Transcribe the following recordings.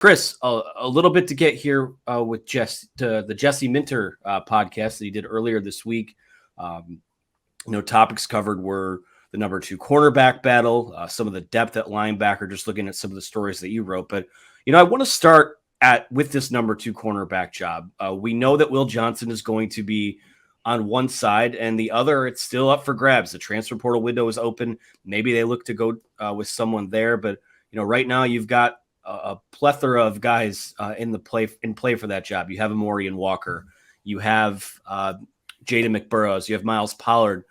Chris, a little bit to get here with the Jesse Minter podcast that he did earlier this week. Topics covered were the number 2 cornerback battle, some of the depth at linebacker, just looking at some of the stories that you wrote. But, I want to start with this number 2 cornerback job. We know that Will Johnson is going to be on one side, and the other, it's still up for grabs. The transfer portal window is open. Maybe they look to go with someone there. But, right now you've got a plethora of guys in play for that job. You have Amorian Walker. You have Jaden McBurrows. You have Miles Pollard.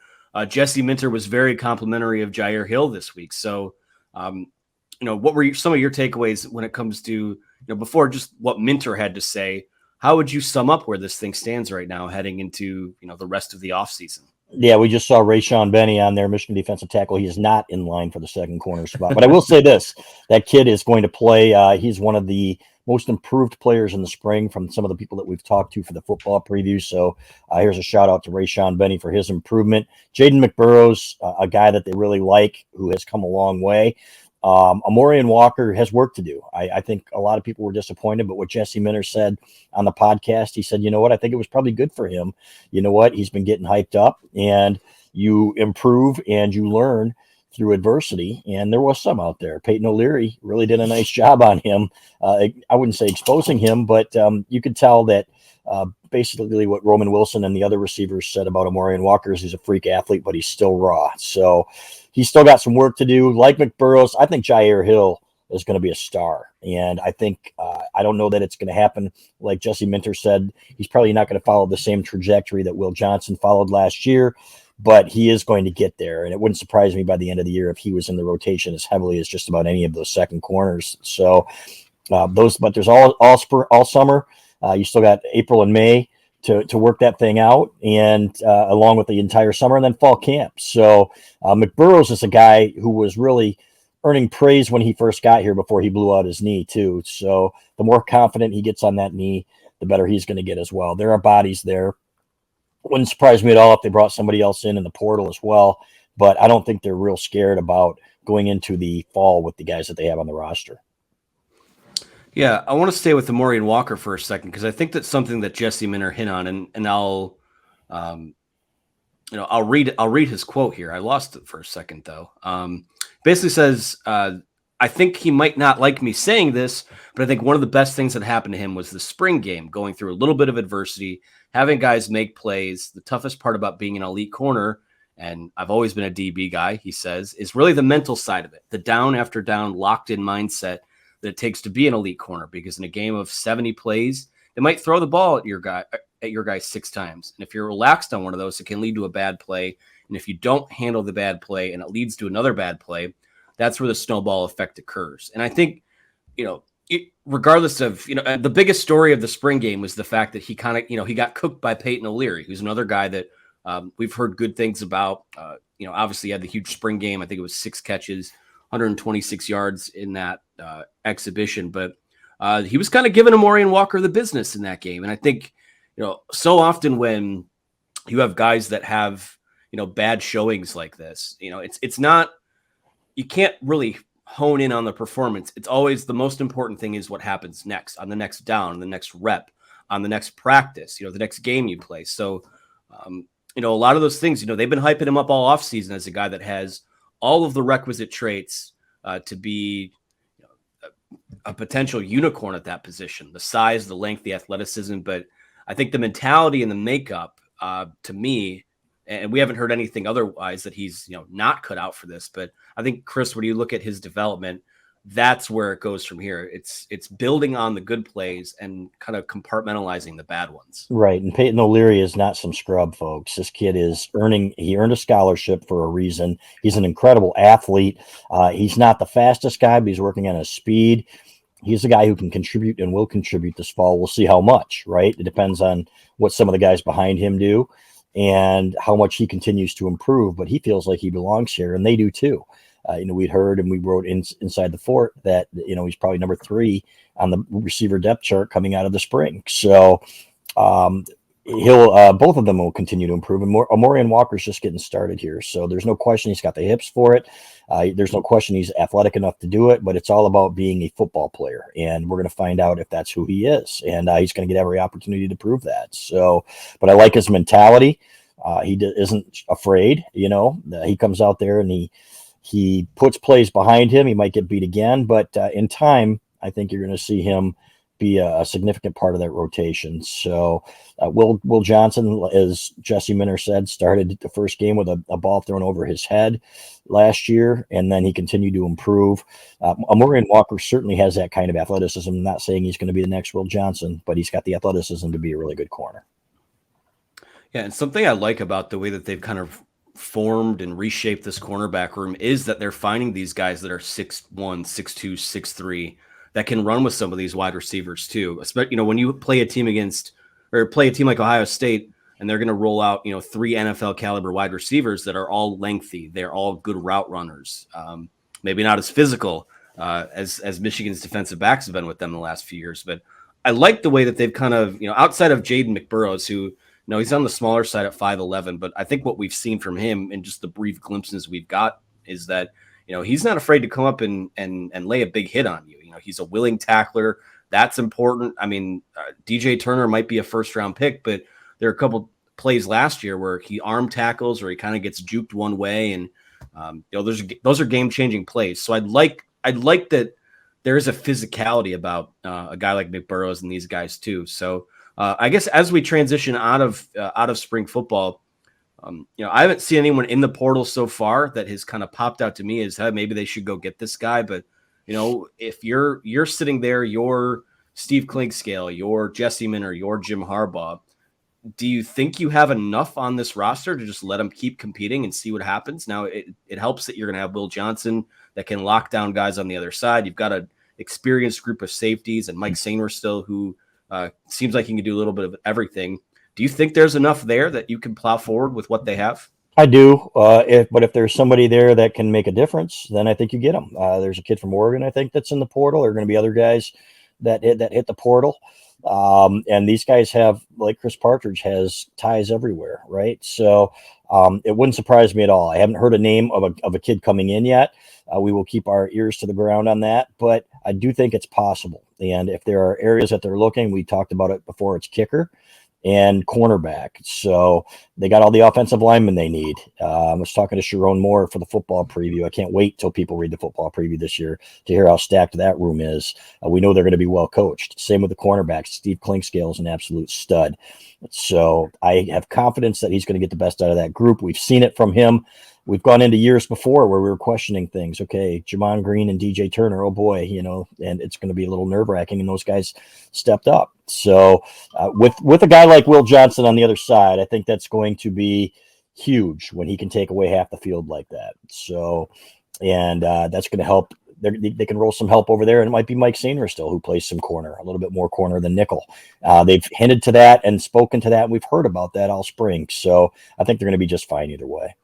Jesse Minter was very complimentary of Jair Hill this week. So, what were some of your takeaways when it comes to, before just what Minter had to say? How would you sum up where this thing stands right now heading into, the rest of the offseason? Yeah, we just saw Rayshawn Benny on there, Michigan defensive tackle. He is not in line for the second corner spot. But I will say this, that kid is going to play. He's one of the most improved players in the spring from some of the people that we've talked to for the football preview. So here's a shout out to Rayshawn Benny for his improvement. Jaden McBurrows, a guy that they really like, who has come a long way. Amorian Walker has work to do. I think a lot of people were disappointed, but what Jesse Minter said on the podcast, he said, I think it was probably good for him. He's been getting hyped up, and you improve and you learn through adversity. And there was some out there. Peyton O'Leary really did a nice job on him. I wouldn't say exposing him, but you could tell that basically what Roman Wilson and the other receivers said about Amorian Walker is he's a freak athlete, but he's still raw. So he's still got some work to do. Like McBurrows, I think Jair Hill is going to be a star. And I think, I don't know that it's going to happen. Like Jesse Minter said, he's probably not going to follow the same trajectory that Will Johnson followed last year, but he is going to get there. And it wouldn't surprise me by the end of the year if he was in the rotation as heavily as just about any of those second corners. So but there's all summer. You still got April and May to work that thing out, and along with the entire summer, and then fall camp. So McBurrows is a guy who was really earning praise when he first got here before he blew out his knee too. So the more confident he gets on that knee, the better he's going to get as well. There are bodies there. Wouldn't surprise me at all if they brought somebody else in the portal as well, but I don't think they're real scared about going into the fall with the guys that they have on the roster. Yeah, I want to stay with Amorian Walker for a second, because I think that's something that Jesse Minter hit on, and I'll read his quote here. I lost it for a second though. Basically says, I think he might not like me saying this, but I think one of the best things that happened to him was the spring game, going through a little bit of adversity, having guys make plays. The toughest part about being an elite corner, and I've always been a DB guy, he says, is really the mental side of it, the down after down locked in mindset that it takes to be an elite corner, because in a game of 70 plays, they might throw the ball at your guy 6 times. And if you're relaxed on one of those, it can lead to a bad play. And if you don't handle the bad play and it leads to another bad play, that's where the snowball effect occurs. And I think, regardless of, the biggest story of the spring game was the fact that he kind of, he got cooked by Peyton O'Leary, who's another guy that we've heard good things about. Obviously he had the huge spring game. I think it was 6 catches, 126 yards in that exhibition, but he was kind of giving Amorian Walker the business in that game. And I think, so often when you have guys that have, bad showings like this, it's not, you can't really hone in on the performance. It's always the most important thing is what happens next, on the next down, the next rep, on the next practice, the next game you play. So, a lot of those things, they've been hyping him up all offseason as a guy that has all of the requisite traits to be a potential unicorn at that position, the size, the length, the athleticism. But I think the mentality and the makeup, to me, and we haven't heard anything otherwise that he's, not cut out for this. But I think, Chris, when you look at his development, that's where it goes from here. It's building on the good plays and kind of compartmentalizing the bad ones. Right. And Peyton O'Leary is not some scrub, folks. This kid he earned a scholarship for a reason. He's an incredible athlete. He's not the fastest guy, but he's working on his speed. He's a guy who can contribute and will contribute this fall. We'll see how much, right? It depends on what some of the guys behind him do and how much he continues to improve, but he feels like he belongs here, and they do too. We'd heard and we wrote inside the fort that, he's probably number 3 on the receiver depth chart coming out of the spring. So he'll both of them will continue to improve. And Amorian Walker's just getting started here, so there's no question he's got the hips for it. There's no question he's athletic enough to do it, but it's all about being a football player, and we're going to find out if that's who he is, and he's going to get every opportunity to prove that. So, but I like his mentality. Isn't afraid. He comes out there and he puts plays behind him. He might get beat again, but in time, I think you're going to see him be a significant part of that rotation. So Will Johnson, as Jesse Minner said, started the first game with a ball thrown over his head last year, and then he continued to improve. Amorian Walker certainly has that kind of athleticism. I'm not saying he's going to be the next Will Johnson, but he's got the athleticism to be a really good corner. Yeah, and something I like about the way that they've kind of formed and reshaped this cornerback room is that they're finding these guys that are 6'1", 6'2", 6'3", that can run with some of these wide receivers too. Especially, when you play a team like Ohio State, and they're going to roll out, 3 NFL caliber wide receivers that are all lengthy. They're all good route runners. Maybe not as physical as Michigan's defensive backs have been with them the last few years, but I like the way that they've kind of, outside of Jaden McBurrows, who, he's on the smaller side at 5'11", but I think what we've seen from him in just the brief glimpses we've got is that, he's not afraid to come up and lay a big hit on you. He's a willing tackler. That's important. I mean, DJ Turner might be a first-round pick, but there are a couple plays last year where he arm tackles or he kind of gets juked one way, and those are game-changing plays. So I'd like that there is a physicality about a guy like McBurrows and these guys too. So I guess as we transition out of spring football, I haven't seen anyone in the portal so far that has kind of popped out to me as, hey, maybe they should go get this guy. But if you're sitting there, you're Steve Clinkscale, you're Jesse Minner, you're Jim Harbaugh, do you think you have enough on this roster to just let them keep competing and see what happens? Now, it helps that you're going to have Will Johnson that can lock down guys on the other side. You've got an experienced group of safeties and Mike Sainer still, who seems like he can do a little bit of everything. Do you think there's enough there that you can plow forward with what they have? I do. If there's somebody there that can make a difference, then I think you get them. There's a kid from Oregon, I think, that's in the portal. There are going to be other guys that hit the portal. And these guys have, like Chris Partridge, has ties everywhere, right? So it wouldn't surprise me at all. I haven't heard a name of a kid coming in yet. We will keep our ears to the ground on that, but I do think it's possible. And if there are areas that they're looking, we talked about it before, it's kicker and cornerback. So they got all the offensive linemen they need. I was talking to Sharon Moore for the football preview. I can't wait till people read the football preview this year to hear how stacked that room is. We know they're going to be well coached. Same with the cornerbacks. Steve Clinkscale is an absolute stud. So I have confidence that he's going to get the best out of that group. We've seen it from him. We've gone into years before where we were questioning things. Okay, Jamon Green and DJ Turner, oh boy, and it's going to be a little nerve-wracking, and those guys stepped up. So with a guy like Will Johnson on the other side, I think that's going to be huge when he can take away half the field like that. So, and that's going to help. They can roll some help over there, and it might be Mike Sainer still, who plays some corner, a little bit more corner than nickel. They've hinted to that and spoken to that. And we've heard about that all spring. So I think they're going to be just fine either way.